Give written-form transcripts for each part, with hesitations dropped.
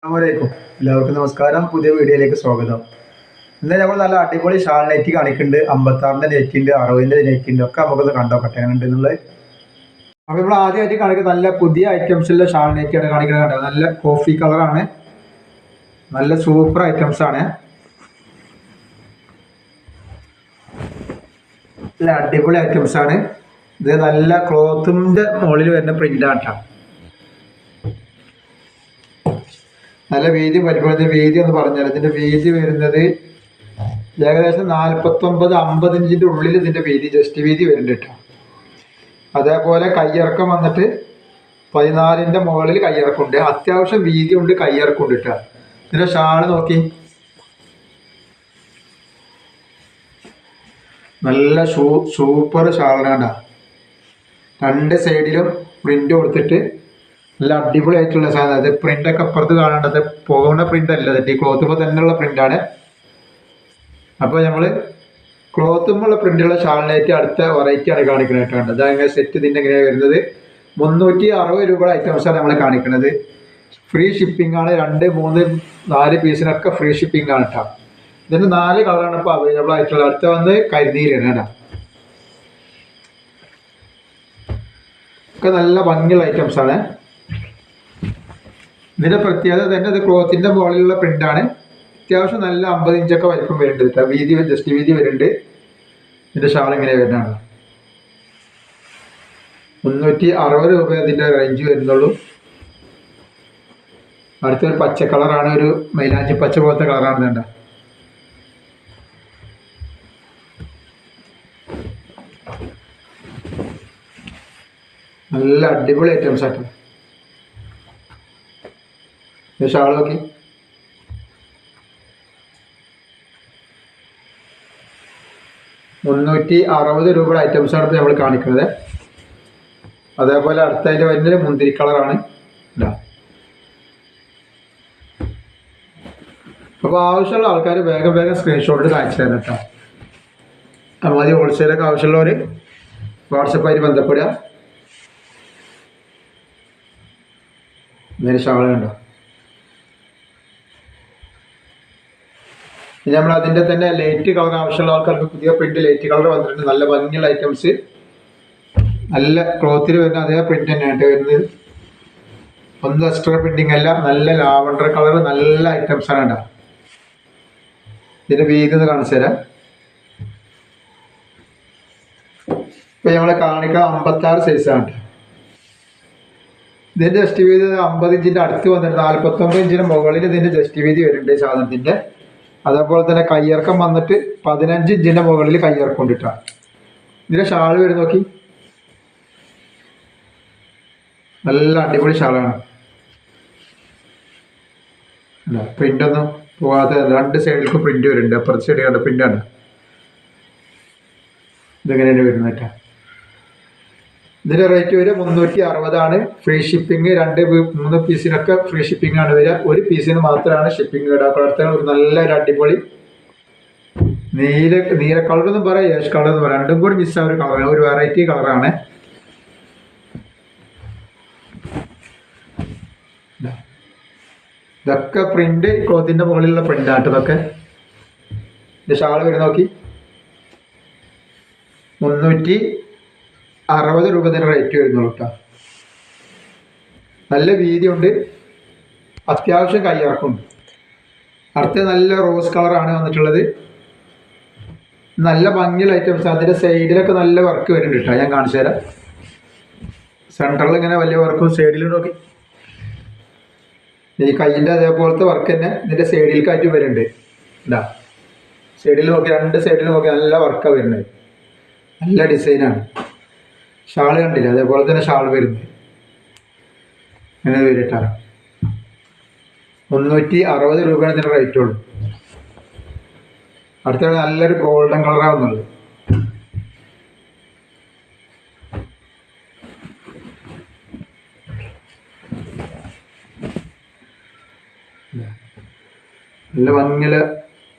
അസ്സലാമലൈക്കും. എല്ലാവർക്കും നമസ്കാരം. പുതിയ വീഡിയോയിലേക്ക് സ്വാഗതം. ഇന്ന് നമ്മൾ നല്ല അടിപൊളി ഷാൾ നെറ്റ് കാണിക്കുന്നുണ്ട്. 56ന്റെ നെറ്റ് ഉണ്ട്, 60ന്റെ നെറ്റ് ഉണ്ട്, ഒക്കെ നമുക്കൊന്ന് കണ്ടോക്കട്ടെ എങ്ങനെയുണ്ട് എന്നുള്ളത്. അപ്പോൾ നമ്മൾ ആദ്യമായിട്ട് കാണിക്കുന്നത് നല്ല പുതിയ ഐറ്റംസിലുള്ള ഷാൾ നെറ്റാണ് കാണിക്കുന്നത്. കണ്ടോ, നല്ല കോഫി കളറാണ്, നല്ല സൂപ്പർ ഐറ്റംസ് ആണ്, നല്ല അടിപൊളി ഐറ്റംസ് ആണ്. ഇത് നല്ല ക്ലോത്തിന്റെ മുകളിൽ വരുന്ന പ്രിന്റാണ് കേട്ടോ. നല്ല വീതി പരിപാടി വീതി എന്ന് പറഞ്ഞാൽ ഇതിന്റെ വീതി വരുന്നത് ഏകദേശം 49-50 ഇഞ്ചിന്റെ ഉള്ളിൽ ഇതിന്റെ വീതി ജസ്റ്റ് വീതി വരുന്നുണ്ട് കേട്ടോ. അതേപോലെ കയ്യിറക്കം വന്നിട്ട് 14ന്റെ മുകളിൽ കയ്യിറക്കുണ്ട്. അത്യാവശ്യം വീതി ഉണ്ട്, കയ്യിറക്കുണ്ട് കേട്ടോ. ഇതിന്റെ ഷാള് നോക്കി, നല്ല സൂപ്പർ ഷാളാണ്. രണ്ട് സൈഡിലും പ്രിന്റ് കൊടുത്തിട്ട് നല്ല അടിപൊളി ആയിട്ടുള്ള സാധനം. അത് പ്രിന്റൊക്കെ അപ്പുറത്ത് കാണേണ്ടത് പോകുന്ന പ്രിന്റ് അല്ല, ഈ ക്ലോത്തുമ്പോൾ തന്നെയുള്ള പ്രിന്റാണ്. അപ്പോൾ നമ്മൾ ക്ലോത്തുമ്പോഴുള്ള പ്രിന്റുള്ള ഷാളിനായിട്ട് അടുത്ത വെറൈറ്റി ആണ് കാണിക്കുന്നത് കേട്ടോ. അതങ്ങനെ സെറ്റ് ഇതിൻ്റെ എങ്ങനെയാണ് വരുന്നത്. 360 രൂപയുടെ ഐറ്റംസാണ് നമ്മൾ കാണിക്കുന്നത്. ഫ്രീ ഷിപ്പിംഗ് ആണ്. 2, 3, 4 പീസിനൊക്കെ ഫ്രീ ഷിപ്പിംഗ് ആണ് കേട്ടോ. ഇതിന് 4 കളറാണ് ഇപ്പോൾ അവൈലബിൾ ആയിട്ടുള്ളത്. അടുത്ത വന്ന് കരിനീലാണ് കേട്ടോ. ഒക്കെ നല്ല ഭംഗിയുള്ള ഐറ്റംസ് ആണ്. ഇതിന്റെ പ്രത്യേകത തന്നെ ഇത് ക്ലോത്തിന്റെ മുകളിലുള്ള പ്രിന്റാണ്. അത്യാവശ്യം നല്ല 50 ഇഞ്ചൊക്കെ വലിപ്പം വരുന്നുണ്ട് കേട്ടോ. വീതി ജസ്റ്റ് വീതി വരുന്നുണ്ട്. ഇതിന്റെ ഷാൾ ഇങ്ങനെ വരുന്നതാണ്. 360 രൂപ ഇതിന്റെ റേഞ്ച് വരുന്നുള്ളൂ. അടുത്തൊരു പച്ച കളറാണ്, ഒരു മൈലാഞ്ചി പച്ച പോലത്തെ കളറാണ് ഇതേണ്ട. നല്ല അടിപൊളി ഐറ്റംസ് ആട്ടോ. ഷാൾ നോക്കി, 360 രൂപയുടെ ഐറ്റംസാണ് ഇപ്പോൾ നമ്മൾ കാണിക്കുന്നത്. അതേപോലെ അടുത്തതിൻ്റെ വരുന്നത് മുന്തിരി കളറാണ്. അപ്പോൾ ആവശ്യമുള്ള ആൾക്കാർ വേഗം വേഗം സ്ക്രീൻഷോട്ട് കാണിച്ചു തരാം കേട്ടോ. മതി. ഹോൾസെയിലൊക്കെ ആവശ്യമുള്ളവർ വാട്സപ്പായിട്ട് ബന്ധപ്പെടുക. ഇതിന് ഷാൾ കണ്ടോ. ഇനി നമ്മൾ അതിൻ്റെ തന്നെ ലൈറ്റ് കളർ ആവശ്യമുള്ള ആൾക്കാർക്ക് പുതിയ പ്രിന്റ് ലൈറ്റ് കളർ വന്നിട്ടുണ്ട്. നല്ല ഭംഗിയുള്ള ഐറ്റംസ്, നല്ല ക്ലോത്തിൽ വരുന്ന അതേ പ്രിന്റ് തന്നെയാണ് വരുന്നത്. ഒന്നും എക്സ്ട്രാ പ്രിന്റിങ് അല്ല. നല്ല ലാവണ്ടർ കളർ, നല്ല ഐറ്റംസ് ആണ് കേട്ടോ. ഇതിന്റെ വീതി ഒന്ന് കാണിച്ചു തരാം. ഇപ്പൊ നമ്മളെ കാണിക്കാൻ 56 സൈസാണ് കേട്ടോ. ഇതിന്റെ ജസ്റ്റ് വീതി 50 ഇഞ്ചിന്റെ അടുത്ത് വന്നിട്ട് 49 ഇഞ്ചിന്റെ മുകളിൽ ഇതിന്റെ ജസ്റ്റ് വീതി വരുന്നുണ്ട് സാധനത്തിന്റെ. അതേപോലെ തന്നെ കയ്യിറക്കം വന്നിട്ട് 15 ഇഞ്ചിന്റെ മുകളിൽ കയ്യിറക്കം കൊണ്ടിട്ടാണ്. ഇതിന്റെ ഷാള് വരും നോക്കി, നല്ല അടിപൊളി ഷാളാണ്. അല്ല പ്രിന്റ് ഒന്നും പോകാതെ 2 സൈഡിലേക്ക് പ്രിന്റ് വരുന്നുണ്ട്. അപ്പുറത്തെ സൈഡ് കണ്ട പ്രിന്റാണ്. ഇതെങ്ങനെയാണ് വരുന്നത് കേട്ടോ. ഇതിന്റെ റേറ്റ് വരിക 360 ആണ്. Free shipping. 2-3 പീസിനൊക്കെ ഫ്രീ ഷിപ്പിംഗ് ആണ് വരിക. ഒരു പീസിന് മാത്രമാണ് ഷിപ്പിംഗ് ഇടാത്ത. ഒരു നല്ലൊരു അടിപൊളി നീല കളർ എന്നും പറയാം, യേഷ് കളർ എന്ന് പറയാം. രണ്ടും കൂടി മിസ് ആയ ഒരു കളറാണ്, ഒരു വെറൈറ്റി കളറാണ്. ഇതൊക്കെ പ്രിന്റ് ക്ലോത്തിന്റെ മുകളിലുള്ള പ്രിന്റാണ് ഇതൊക്കെ. ഇതിന്റെ ഷാള് വരും നോക്കി, 360 രൂപ തന്നെ റേറ്റ് വരുന്നുള്ളൂ കേട്ടോ. നല്ല വീതിയുണ്ട്, അത്യാവശ്യം കയ്യിറക്കുണ്ട്. അടുത്ത നല്ല റോസ് കളറാണ് വന്നിട്ടുള്ളത്. നല്ല ഭംഗിയുള്ള ഐറ്റംസ്. അതിൻ്റെ സൈഡിലൊക്കെ നല്ല വർക്ക് വരുന്നുണ്ട് കേട്ടോ. ഞാൻ കാണിച്ചു തരാം. സെൻറ്ററിൽ ഇങ്ങനെ വലിയ വർക്കും സൈഡിൽ നോക്കി. ഈ കയ്യിൻ്റെ അതേപോലത്തെ വർക്ക് തന്നെ ഇതിൻ്റെ സൈഡിലേക്കായിട്ട് വരുന്നുണ്ട്. ഇതാ സൈഡിൽ നോക്കി, 2 സൈഡിൽ നോക്കി നല്ല വർക്കാണ് വരുന്നത്. നല്ല ഡിസൈനാണ്. ഷാള് കണ്ടില്ല, അതേപോലെ തന്നെ ഷാൾ വരുന്നത് ഇങ്ങനെ വരിട്ടാണ്. 360 രൂപയാണ് ഇതിൻ്റെ റേറ്റ് ഉള്ളൂ. അടുത്ത നല്ലൊരു ഗോൾഡൻ കളറാവുന്നുള്ളൂ. നല്ല ഭംഗിയുള്ള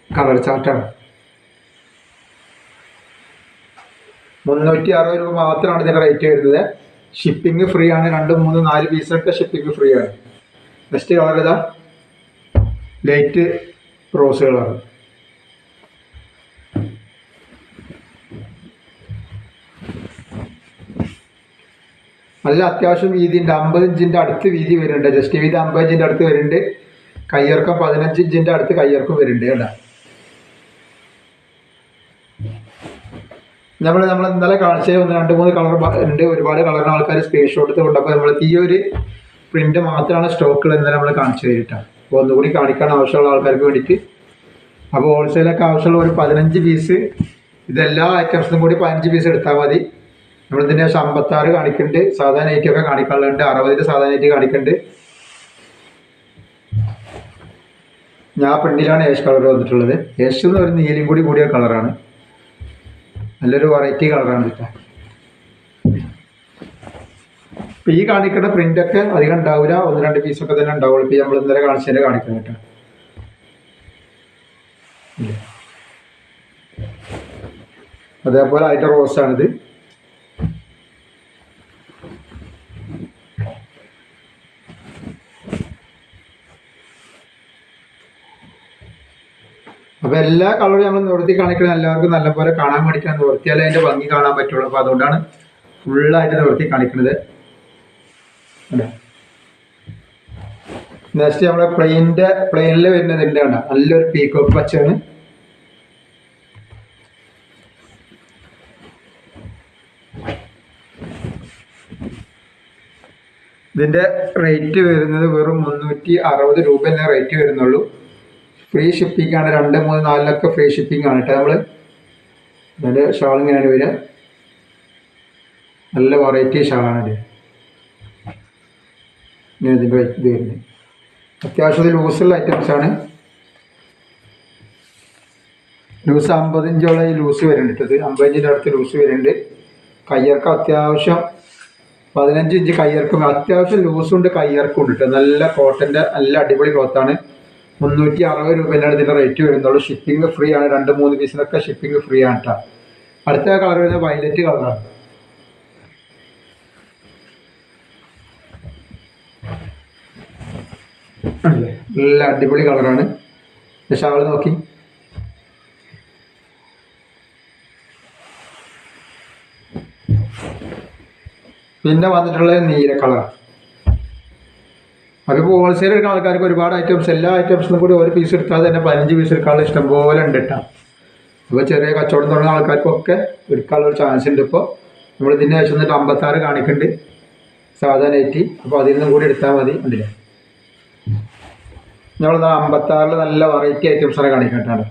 കളർ ചാർട്ടാണ്. 360 രൂപ മാത്രമാണ് ഇതിൻ്റെ റേറ്റ് വരുന്നത്. ഷിപ്പിംഗ് ഫ്രീ ആണ്. 2, 3, 4 പീസൊക്കെ ഷിപ്പിംഗ് ഫ്രീ ആണ്. നെക്സ്റ്റ് കളർ ഇതാ, ലൈറ്റ് റോസ് കളർ. നല്ല അത്യാവശ്യം വീതി ഉണ്ട്, 50 ഇഞ്ചിൻ്റെ അടുത്ത് വീതി വരുന്നുണ്ട്. ജസ്റ്റ് വീതി 50 ഇഞ്ചിൻ്റെ അടുത്ത് വരുന്നുണ്ട്. കയ്യിറക്കം 15 ഇഞ്ചിൻ്റെ അടുത്ത് കയ്യിറക്കം വരുന്നുണ്ട് കേട്ടോ. നമ്മൾ ഇന്നലെ കാണിച്ചത് 1-2-3 കളർ ഉണ്ട്. ഒരുപാട് കളറിന് ആൾക്കാർ സ്ക്രീൻഷോട്ട് എടുത്തുകൊണ്ട്. അപ്പോൾ നമ്മൾ ഈ ഒരു പ്രിന്റ് മാത്രമാണ് സ്റ്റോക്കുകൾ ഇന്നലെ നമ്മൾ കാണിച്ചു തരിട്ടാണ്. അപ്പോൾ ഒന്നുകൂടി കാണിക്കാൻ ആവശ്യമുള്ള ആൾക്കാർക്ക് വേണ്ടിയിട്ട്. അപ്പോൾ ഹോൾസെയിലൊക്കെ ആവശ്യമുള്ള ഒരു 15 പീസ്, ഇതെല്ലാ ഐറ്റംസിനും കൂടി 15 പീസ് എടുത്താൽ മതി. നമ്മളിതിൻ്റെ 56 കാണിക്കുന്നുണ്ട്, സാധാ നൈറ്റൊക്കെ കാണിക്കാനുണ്ട്, 60 സാധാ നൈറ്റ് കാണിക്കുന്നുണ്ട്. ഞാൻ പ്രിന്റിലാണ് ഏഷ് കളർ വന്നിട്ടുള്ളത്. ഏഷ് എന്ന് പറയുന്ന നീലും കൂടി കൂടിയ കളറാണ്, നല്ലൊരു വെറൈറ്റി കളറാണ് കേട്ടോ. ഇപ്പം ഈ കാണിക്കുന്ന പ്രിൻ്റൊക്കെ അധികം ഉണ്ടാവില്ല, 1-2 പീസൊക്കെ തന്നെ ഉണ്ടാവുള്ളൂ. ഇപ്പം നമ്മൾ ഇന്നലെ കാണിച്ചതിൻ്റെ കാണിക്കണം കേട്ടോ. അതേപോലെ അതിൻ്റെ റോസാണിത്. അപ്പോൾ എല്ലാ കളറും നമ്മൾ നിവർത്തി കാണിക്കണം. എല്ലാവർക്കും നല്ലപോലെ കാണാൻ വേണ്ടിയിട്ടാണ്, നിവർത്തിയാലേ അതിൻ്റെ ഭംഗി കാണാൻ പറ്റുള്ളൂ. അപ്പോൾ അതുകൊണ്ടാണ് ഫുള്ളായിട്ട് നിവർത്തി കാണിക്കുന്നത്. നെക്സ്റ്റ് നമ്മളെ പ്ലെയിനിൽ വരുന്നത് ഉണ്ട് കണ്ട, നല്ലൊരു പീക്കോക്ക് പച്ചയാണ്. ഇതിൻ്റെ റേറ്റ് വരുന്നത് വെറും 360 രൂപ തന്നെ റേറ്റ് വരുന്നുള്ളൂ. ഫ്രീ ഷിപ്പിംഗ് ആണ്, 2, 3, 4 ഫ്രീ ഷിപ്പിംഗ് ആണ് കേട്ടോ. നമ്മൾ അതിൻ്റെ ഷാൾ ഇങ്ങനെയാണ് വരിക, നല്ല വെറൈറ്റി ഷാളാണ് ഇത്. ഇങ്ങനെ ഇതിൻ്റെ ഇത് വരുന്നത് അത്യാവശ്യം ലൂസുള്ള ഐറ്റംസാണ്. ലൂസ് 50 ഇഞ്ചോളം ഈ ലൂസ് വരുന്നുണ്ട്. 50 ഇഞ്ചിൻ്റെ അടുത്ത് ലൂസ് വരുന്നുണ്ട്. കയ്യിറക്കം അത്യാവശ്യം 15 ഇഞ്ച് കയ്യിറക്കം, അത്യാവശ്യം ലൂസുണ്ട് കയ്യിറക്കം ഉണ്ട് കേട്ടോ. നല്ല കോട്ടൻ്റെ നല്ല അടിപൊളി ക്ലോത്താണ്. 360 രൂപേൻ്റെ ഇതിൻ്റെ റേറ്റ് വരുന്നുള്ളൂ. ഷിപ്പിംഗ് ഫ്രീ ആണ്, 2-3 പീസിനൊക്കെ ഷിപ്പിംഗ് ഫ്രീ ആണ് കേട്ടോ. അടുത്ത കളർ വരുന്നത് വയലറ്റ് കളറാണ്. നല്ല അടിപൊളി കളറാണ്. ഷാൾ നോക്കി, പിന്നെ വന്നിട്ടുള്ളത് നീല കളറാണ്. അതിപ്പോൾ ഹോൾസെയിൽ എടുക്കുന്ന ആൾക്കാർക്ക് ഒരുപാട് ഐറ്റംസ്, എല്ലാ ഐറ്റംസിനും കൂടി ഒരു പീസ് എടുത്താൽ തന്നെ 15 പീസ് എടുക്കാനുള്ള ഇഷ്ടം പോലെ ഉണ്ട് കേട്ടോ. അപ്പോൾ ചെറിയ കച്ചവടം തുടങ്ങുന്ന ആൾക്കാർക്കൊക്കെ എടുക്കാനുള്ളൊരു ചാൻസ് ഉണ്ട്. ഇപ്പോൾ നമ്മളിതിൻ്റെ ശേഷം 56 കാണിക്കുന്നുണ്ട് സാധാ നൈറ്റി. അപ്പോൾ അതിൽ നിന്നും കൂടി എടുത്താൽ മതി. ഉണ്ടല്ലേ, നമ്മൾ 56 നല്ല വെറൈറ്റി ഐറ്റംസാണ് കാണിക്കേണ്ടത്.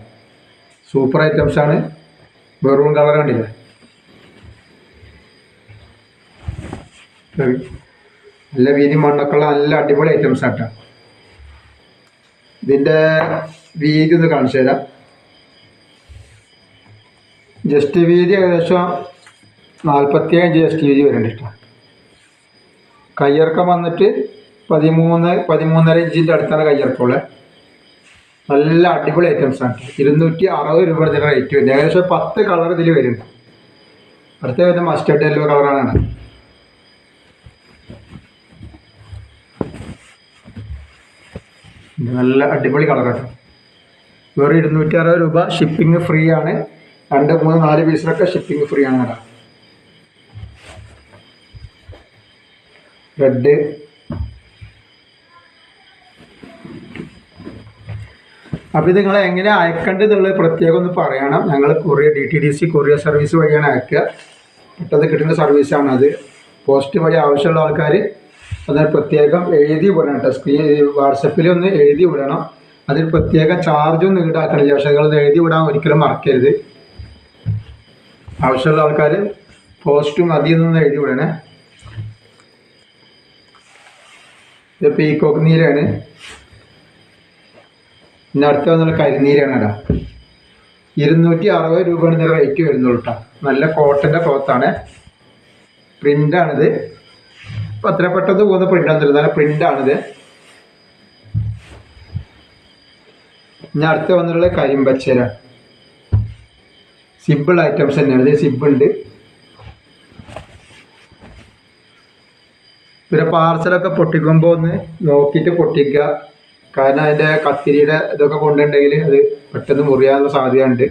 സൂപ്പർ ഐറ്റംസാണ്. മെറൂൺ കളർ കണ്ടില്ലേ, നല്ല വീതി മണ്ണൊക്കെയുള്ള നല്ല അടിപൊളി ഐറ്റംസ് ആട്ടോ. ഇതിൻ്റെ വീതി ഒന്ന് കാണിച്ചു തരാം. ജസ്റ്റ് വീതി ഏകദേശം 47 ജസ്റ്റ് വീതി വരുന്നുണ്ട് കേട്ടോ. കയ്യിറക്കം വന്നിട്ട് 13-13.5 ഇഞ്ചിൻ്റെ അടുത്താണ് കയ്യിറക്കമുള്ളത്. നല്ല അടിപൊളി ഐറ്റംസാണ്. 260 രൂപ ഇതിൻ്റെ റേറ്റ് വരുന്നത്. ഏകദേശം 10 കളർ ഇതിൽ വരുന്നുണ്ട്. അടുത്ത വരുന്ന മസ്റ്റേർഡ് യെല്ലോ കളറാണ്. നല്ല അടിപൊളി കളറാണ്. വെറും 260 രൂപ. ഷിപ്പിംഗ് ഫ്രീ ആണ്. 2, 3, 4 പീസിലൊക്കെ ഷിപ്പിംഗ് ഫ്രീ ആണ് കേട്ടോ. റെഡ്, അപ്പോൾ ഇത് നിങ്ങൾ എങ്ങനെ അയക്കേണ്ടതെന്നുള്ളത് പ്രത്യേകം ഒന്ന് പറയണം. ഞങ്ങൾ DTDC കൊറിയർ സർവീസ് വഴിയാണ് അയക്കുക. പെട്ടെന്ന് കിട്ടുന്ന സർവീസാണ് അത്. പോസ്റ്റ് വഴി ആവശ്യമുള്ള ആൾക്കാർ അതിന് പ്രത്യേകം എഴുതി വിടണം കേട്ടോ. വാട്സപ്പിൽ ഒന്ന് എഴുതി വിടണം. അതിന് പ്രത്യേകം ചാർജൊന്നും ഈടാക്കണില്ല. പക്ഷേ നിങ്ങളത് എഴുതി വിടാൻ ഒരിക്കലും മറക്കരുത്. ആവശ്യമുള്ള ആൾക്കാർ പോസ്റ്റും അതിൽ നിന്ന് എഴുതി വിടണേ. ഇത് പീക്കോക്ക് നീരാണ്. പിന്നെ അടുത്ത വന്നുള്ള കരിനീരാണ് കേട്ടോ. 260 രൂപയാണ് ഇതിൻ്റെ റേറ്റ് വരുന്നുള്ളൂ കേട്ടോ. നല്ല കോട്ടൻ്റെ ക്ലോത്താണ്. പ്രിൻ്റാണിത്. ഇപ്പം അത്ര പെട്ടെന്ന് പോകുന്ന പ്രിൻ്റാണെന്നില്ല, നല്ല പ്രിൻ്റാണിത്. ഇനി അടുത്ത വന്നിട്ടുള്ള കരിമ്പച്ചേരാണ്. സിമ്പിൾ ഐറ്റംസ് തന്നെയാണ്. ഇത് സിബുണ്ട്. പിന്നെ പാർസലൊക്കെ പൊട്ടിക്കുമ്പോൾ ഒന്ന് നോക്കിയിട്ട് പൊട്ടിക്കുക. കാരണം അതിൻ്റെ കത്തിരിയുടെ ഇതൊക്കെ കൊണ്ടുണ്ടെങ്കിൽ അത് പെട്ടെന്ന് മുറിയാനുള്ള സാധ്യതയുണ്ട്.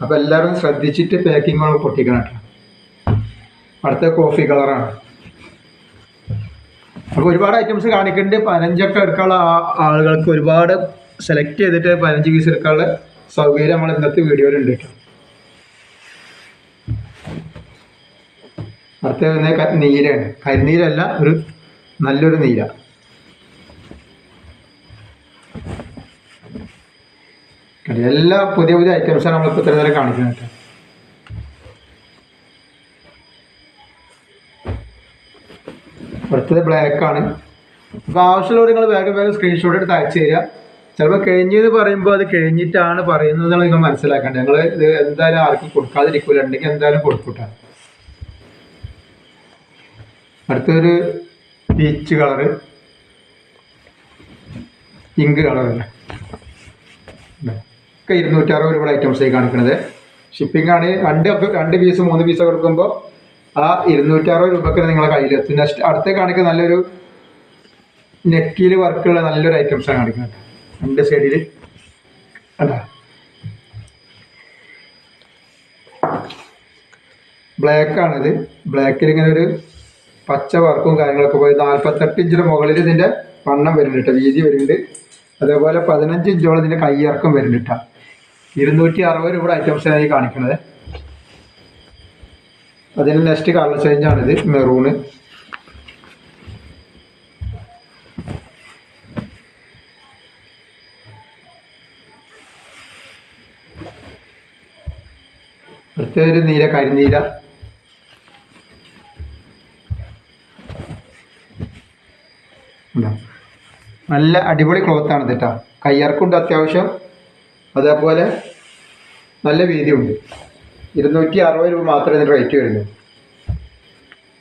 അപ്പോൾ എല്ലാവരും ശ്രദ്ധിച്ചിട്ട് പാക്കിങ് പൊട്ടിക്കണം കേട്ടോ. അടുത്ത കോഫി കളറാണ്. അപ്പോൾ ഒരുപാട് ഐറ്റംസ് കാണിക്കുന്നുണ്ട്. 15 എടുക്കാനുള്ള ആളുകൾക്ക് ഒരുപാട് സെലക്ട് ചെയ്തിട്ട് 15 പീസ് എടുക്കാനുള്ള സൗകര്യം നമ്മൾ ഇന്നത്തെ വീഡിയോയിലുണ്ട് കേട്ടോ. അടുത്ത നീലയാണ്. കരിനീരല്ല, ഒരു നല്ലൊരു നീല. എല്ലാ പുതിയ പുതിയ ഐറ്റംസാണ് നമ്മളിപ്പോൾ ഇത്ര നേരം കാണിക്കുന്നത് കേട്ടോ. അടുത്തത് ബ്ലാക്കാണ്. അപ്പോൾ ആവശ്യമുള്ളവർ നിങ്ങൾ വേഗം വേഗം സ്ക്രീൻഷോട്ട് എടുത്ത് അയച്ചു തരിക. ചിലപ്പോൾ കഴിഞ്ഞെന്ന് പറയുമ്പോൾ അത് കഴിഞ്ഞിട്ടാണ് പറയുന്നത് നിങ്ങൾ മനസ്സിലാക്കേണ്ടത്. ഞങ്ങൾ ഇത് എന്തായാലും ആർക്കും കൊടുക്കാതിരിക്കില്ല, ഉണ്ടെങ്കിൽ എന്തായാലും കൊടുക്കൂട്ടാ. അടുത്തൊരു പീച്ച് കളറ്, പിങ്ക് കളറല്ല, ഒക്കെ 260 രൂപയുടെ ഐറ്റംസായി കാണിക്കുന്നത്. ഷിപ്പിംഗ് ആണ്. 2 പീസ് 3 പീസ് കൊടുക്കുമ്പോൾ ആ 260 രൂപക്ക് നിങ്ങളെ കയ്യിലെത്തും. നെക്സ്റ്റ് അടുത്ത കാണിക്കുന്ന നല്ലൊരു നെക്കിൽ വർക്കുള്ള നല്ലൊരു ഐറ്റംസാണ് കാണിക്കുന്നത്. 2 സൈഡിൽ അല്ല ബ്ലാക്കാണിത്. ബ്ലാക്കിൽ ഇങ്ങനെ ഒരു പച്ച വർക്കും കാര്യങ്ങളൊക്കെ പോയി 48 ഇഞ്ചിന് മുകളിൽ ഇതിൻ്റെ വണ്ണം വരുന്നുണ്ട് കേട്ടോ, വീതി വരുന്നുണ്ട്. അതേപോലെ 15 ഇഞ്ചോളം ഇതിൻ്റെ കയ്യിറക്കം വരുന്നുണ്ട് കേട്ടോ. 260 രൂപയുടെ ഐറ്റംസാണ് ഈ കാണിക്കുന്നത്. അതിന് നെക്സ്റ്റ് കളർ ചേഞ്ചാണിത്, മെറൂണ്. അടുത്തൊരു നീല, കരിനീല. നല്ല അടിപൊളി ക്ലോത്താണ് ഇത് കേട്ടോ. കയ്യിറക്കുണ്ട് അത്യാവശ്യം, അതേപോലെ നല്ല വീതിയുണ്ട്. 260 രൂപ മാത്രമേ ഇതിൻ്റെ റേറ്റ് വരുന്നു.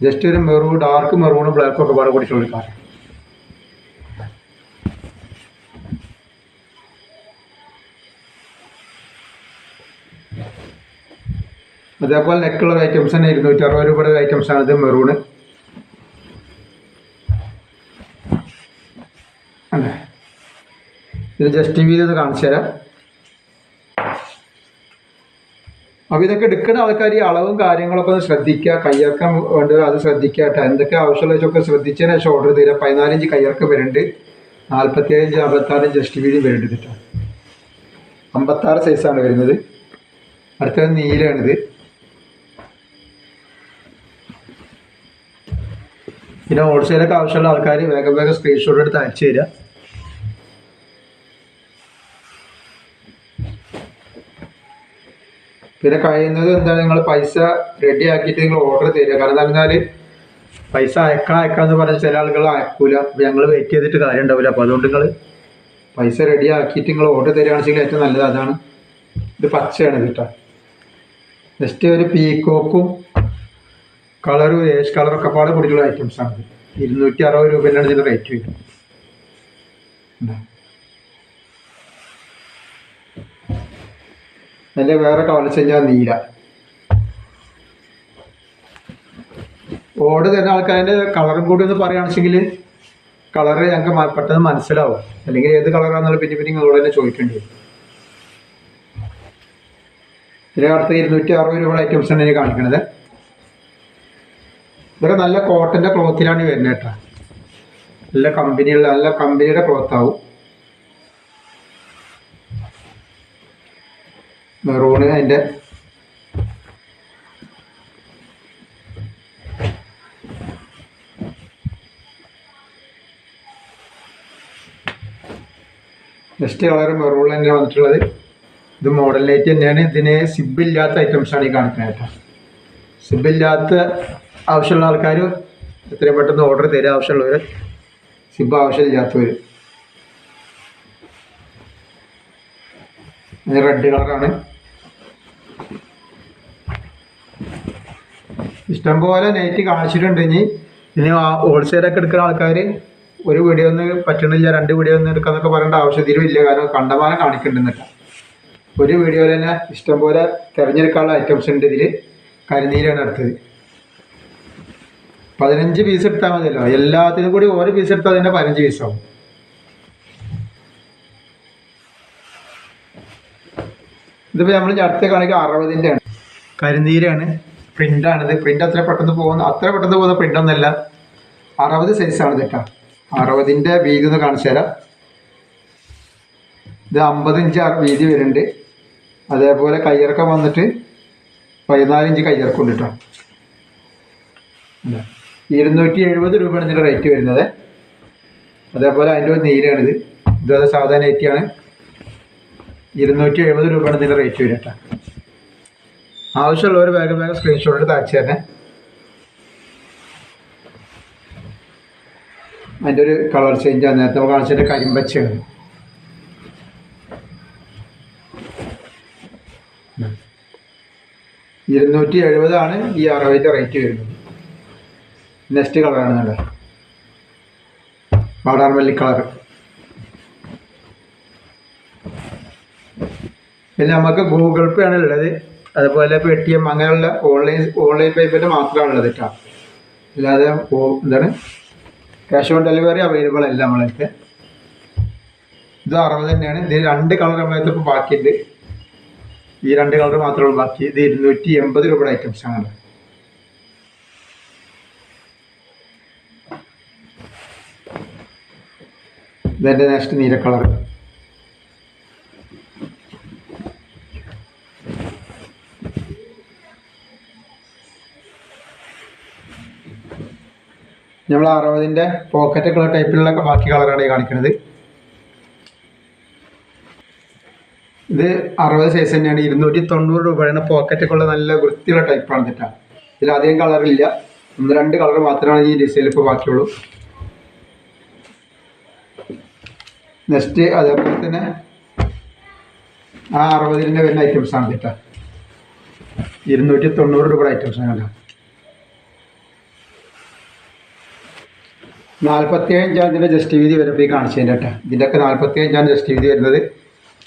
ജസ്റ്റ് ഒരു മെറൂൺ, ഡാർക്ക് മെറൂണും ബ്ലാക്കും ഒക്കെ പാടെ കൂടിയിട്ട് കൊടുക്കാം. അതേപോലെ നെക്കുള്ള ഐറ്റംസ് തന്നെ 260 രൂപയുടെ ഐറ്റംസാണ് ഇത്. മെറൂണ് അല്ലേ. ഇത് ജസ്റ്റ് വീതി ഒന്ന് കാണിച്ചു തരാം. അപ്പോൾ ഇതൊക്കെ എടുക്കുന്ന ആൾക്കാർ ഈ അളവും കാര്യങ്ങളൊക്കെ ഒന്ന് ശ്രദ്ധിക്കുക. കയ്യിറക്കം വേണ്ടത് അത് ശ്രദ്ധിക്കുക കേട്ടോ. എന്തൊക്കെ ആവശ്യമുള്ളതൊക്കെ ശ്രദ്ധിച്ചതിന് ശേഷം ഓർഡർ തരിക. 14 ഇഞ്ച് കയ്യിറക്കം വരുന്നുണ്ട്, 47 ഇഞ്ച് 56 ഇഞ്ച് ജസ്റ്റ് വീതി വരുന്നുണ്ട് കേട്ടോ. 56 സൈസാണ് വരുന്നത്. അടുത്തത് നീലയാണിത്. പിന്നെ ഹോൾസെയിലൊക്കെ ആവശ്യമുള്ള ആൾക്കാർ വേഗം വേഗം സ്ക്രീൻഷോട്ട് എടുത്ത് അയച്ചു തരിക. പിന്നെ കഴിയുന്നത് എന്താണ്, നിങ്ങൾ പൈസ റെഡി ആക്കിയിട്ട് നിങ്ങൾ ഓർഡർ തരിക. കാരണം എന്താ പറഞ്ഞാൽ പൈസ അയക്കാന്ന് പറഞ്ഞാൽ ചില ആളുകൾ അയക്കൂല. അപ്പോൾ ഞങ്ങൾ വെയിറ്റ് ചെയ്തിട്ട് കാര്യം ഉണ്ടാവില്ല. അപ്പോൾ അതുകൊണ്ട് നിങ്ങൾ പൈസ റെഡി ആക്കിയിട്ട് നിങ്ങൾ ഓർഡർ തരികയാണെന്നുവെച്ചെങ്കിൽ ഏറ്റവും നല്ലത് അതാണ്. ഇത് പച്ചയാണ് കേട്ടോ. ജസ്റ്റ് ഒരു പീക്കോക്കും കളറും ഏഷ് കളറൊക്കെ പാടെ കൂടിയുള്ള ഐറ്റംസാണ്. 260 രൂപേൻ്റെ ഇതിൻ്റെ റേറ്റ് വരും. അതിൻ്റെ വേറെ കളർ വെച്ചാൽ നീല. ഓർഡർ തരുന്ന ആൾക്കാരുടെ കളറും കൂടി ഒന്ന് പറയുകയാണെന്നുവെച്ചെങ്കിൽ കളറ് ഞങ്ങൾക്ക് പെട്ടെന്ന് മനസ്സിലാവും. അല്ലെങ്കിൽ ഏത് കളറാണെന്നുള്ള പിന്നെ നിങ്ങളോട് തന്നെ ചോദിക്കേണ്ടി വരും. ഇതിൻ്റെ അടുത്ത് 260 രൂപയുടെ ഐറ്റംസാണ് എനിക്ക് കാണിക്കുന്നത്. ഇതൊക്കെ നല്ല കോട്ടൻ്റെ ക്ലോത്തിലാണ് വരുന്നത് കേട്ടോ. നല്ല കമ്പനിയുടെ ക്ലോത്ത് ആവും. മെറൂണ് അതിൻ്റെ നെക്സ്റ്റ് കളർ മെറൂണിൽ തന്നെയാണ് വന്നിട്ടുള്ളത്. ഇത് മോഡൽ ലൈറ്റ് തന്നെയാണ്. ഇതിന് സിബില്ലാത്ത ഐറ്റംസാണ് ഈ കാണിക്കുന്നത് കേട്ടോ. സിബില്ലാത്ത ആവശ്യമുള്ള ആൾക്കാർ എത്രയും പെട്ടെന്ന് ഓർഡർ തരിക. ആവശ്യമുള്ളവർ, സിബ് ആവശ്യമില്ലാത്തവർ. ഇത് റെഡ് കളറാണ്. ഇഷ്ടംപോലെ നൈറ്റ് കാണിച്ചിട്ടുണ്ട്. ഇനി ഹോൾസെയിലൊക്കെ എടുക്കുന്ന ആൾക്കാർ ഒരു വീഡിയോ ഒന്നും പറ്റണില്ല, 2 വീഡിയോ ഒന്നും എടുക്കാന്നൊക്കെ പറയേണ്ട ആവശ്യത്തിലും ഇല്ല. കാരണം കണ്ടമാനം കാണിക്കുന്നുണ്ടെന്നില്ല. ഒരു വീഡിയോയിൽ തന്നെ ഇഷ്ടംപോലെ തിരഞ്ഞെടുക്കാനുള്ള ഐറ്റംസ് ഉണ്ട്. ഇതിൽ കരിനീലാണ് അടുത്തത്. 15 പീസ് എടുത്താൽ മതിയല്ലോ. എല്ലാത്തിനും കൂടി ഓരോ പീസ് എടുത്താൽ തന്നെ 15 പീസാവും. ഇതിപ്പോൾ നമ്മൾ അടുത്ത കാണിക്കുക 60-ൻ്റെ ആണ്, കരിനീരാണ്, പ്രിൻ്റാണിത്. പ്രിൻ്റ് അത്ര പെട്ടെന്ന് പോകുന്ന പ്രിൻ്റൊന്നുമല്ല. 60 സൈസാണ് കേട്ടോ. 60-ൻ്റെ വീതി ഒന്ന് കാണിച്ചു തരാം. ഇത് 50 ഇഞ്ച് വീതി വരുന്നുണ്ട്. അതേപോലെ കയ്യിറക്കം വന്നിട്ട് 14 ഇഞ്ച് കയ്യിറക്കുണ്ട് കേട്ടോ. 270 രൂപയാണ് ഇതിൻ്റെ റേറ്റ് വരുന്നത്. അതേപോലെ അതിൻ്റെ ഒരു നീരാണിത്. ഇതത് സാധാ നൈറ്റിയാണ്. 270 രൂപയാണ് ഇതിൻ്റെ റേറ്റ് വരിക കേട്ടോ. ആവശ്യമുള്ളവർ വേഗം സ്ക്രീൻഷോട്ട് എടുത്ത് അയച്ചു തന്നെ. അതിൻ്റെ ഒരു കളർ ചേഞ്ചാണ്. നേരത്തെ നമ്മൾ കാണിച്ചതിൻ്റെ കരിമ്പച്ചയാണ്. $270 ഈ 60-ൻ്റെ റേറ്റ് വരുന്നത്. നെക്സ്റ്റ് കളറാണ് നല്ല വാടാർമല്ലി കളർ. പിന്നെ നമുക്ക് ഗൂഗിൾ പേ ആണ് ഉള്ളത്. അതുപോലെ Paytm അങ്ങനെയുള്ള ഓൺലൈൻ പേയ്മെൻറ്റ് മാത്രമാണ് ഉള്ളത് കേട്ടോ. അല്ലാതെ എന്താണ് ക്യാഷ് ഓൺ ഡെലിവറി അവൈലബിൾ അല്ല നമ്മളൊക്കെ. ഇത് 60 തന്നെയാണ്. ഇതിൽ 2 കളർ നമ്മളടുത്ത് ഇപ്പോൾ ബാക്കിയുണ്ട്. ഈ 2 കളർ മാത്രമേ ബാക്കി. ഇത് 280 രൂപയുടെ ഐറ്റംസ് ആണ്. ഇതെൻ്റെ നെക്സ്റ്റ് നീല കളർ. നമ്മൾ 60-ൻ്റെ പോക്കറ്റൊക്കെ ഉള്ള ടൈപ്പിലുള്ള ബാക്കി കളറാണ് ഈ കാണിക്കുന്നത്. ഇത് 60 സൈസ് തന്നെയാണ്. 290 രൂപയാണ്. പോക്കറ്റൊക്കെ ഉള്ള നല്ല വൃത്തിയുള്ള ടൈപ്പാണ് കേട്ടോ. ഇതിലധികം കളറില്ല. 1-2 കളർ മാത്രമാണ് ഈ ഡിസൈനിൽ ഇപ്പോൾ ബാക്കിയുള്ളൂ. നെക്സ്റ്റ് അതേപോലെ തന്നെ 60-ൻ്റെ വരുന്ന ഐറ്റംസാണ് കേട്ടോ. 290 രൂപയുടെ ഐറ്റംസാണ് കേട്ടോ. 47 ഇഞ്ചാണ് ഇതിൻ്റെ ജസ്റ്റ് വീതി വരുമ്പോൾ ഈ കാണിച്ചതിൻ്റെ കേട്ടോ. ഇതിൻ്റെയൊക്കെ 47 ഇഞ്ചാണ് ജസ്റ്റ് വീതി വരുന്നത്.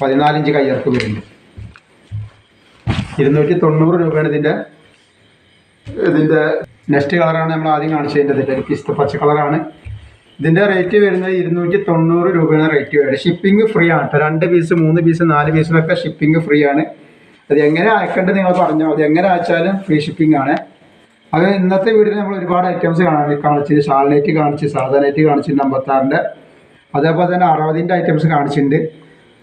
14 ഇഞ്ച് കയ്യിറക്ക് വരുന്നത്. 290 രൂപയാണ് ഇതിൻ്റെ നെക്സ്റ്റ് കളറാണ് നമ്മൾ ആദ്യം കാണിച്ചതിൻ്റെ. ഇതിൻ്റെ പിസ്ത പച്ച കളറാണ്. ഇതിൻ്റെ റേറ്റ് വരുന്നത് 290 രൂപയാണ് റേറ്റ് വരുന്നത്. ഷിപ്പിംഗ് ഫ്രീ ആണ് കേട്ടോ. 2 പീസ് 3 പീസ് 4 പീസിനൊക്കെ ഷിപ്പിംഗ് ഫ്രീ ആണ്. അത് എങ്ങനെ അയക്കേണ്ടത് നിങ്ങൾ പറഞ്ഞാൽ മതി. എങ്ങനെ അയച്ചാലും ഫ്രീ ഷിപ്പിംഗ് ആണ്. അത് ഇന്നത്തെ വീഡിയോയിൽ നമ്മൾ ഒരുപാട് ഐറ്റംസ് കാണിച്ചു. ഷാൾ നെറ്റ് കാണിച്ച്, സാധാ നെറ്റ് കാണിച്ചിട്ടുണ്ട് 56-ൻ്റെ. അതേപോലെ തന്നെ 60-ൻ്റെ ഐറ്റംസ് കാണിച്ചിട്ടുണ്ട്.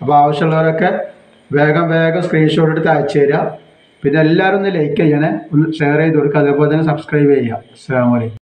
അപ്പോൾ ആവശ്യമുള്ളവരൊക്കെ വേഗം സ്ക്രീൻഷോട്ട് എടുത്ത് അയച്ചു തരിക. പിന്നെ എല്ലാവരും ഒന്ന് ലൈക്ക് ചെയ്യണേ, ഒന്ന് ഷെയർ ചെയ്ത് കൊടുക്കുക. അതേപോലെ തന്നെ സബ്സ്ക്രൈബ് ചെയ്യുക. അസ്സലാമു അലൈക്കും.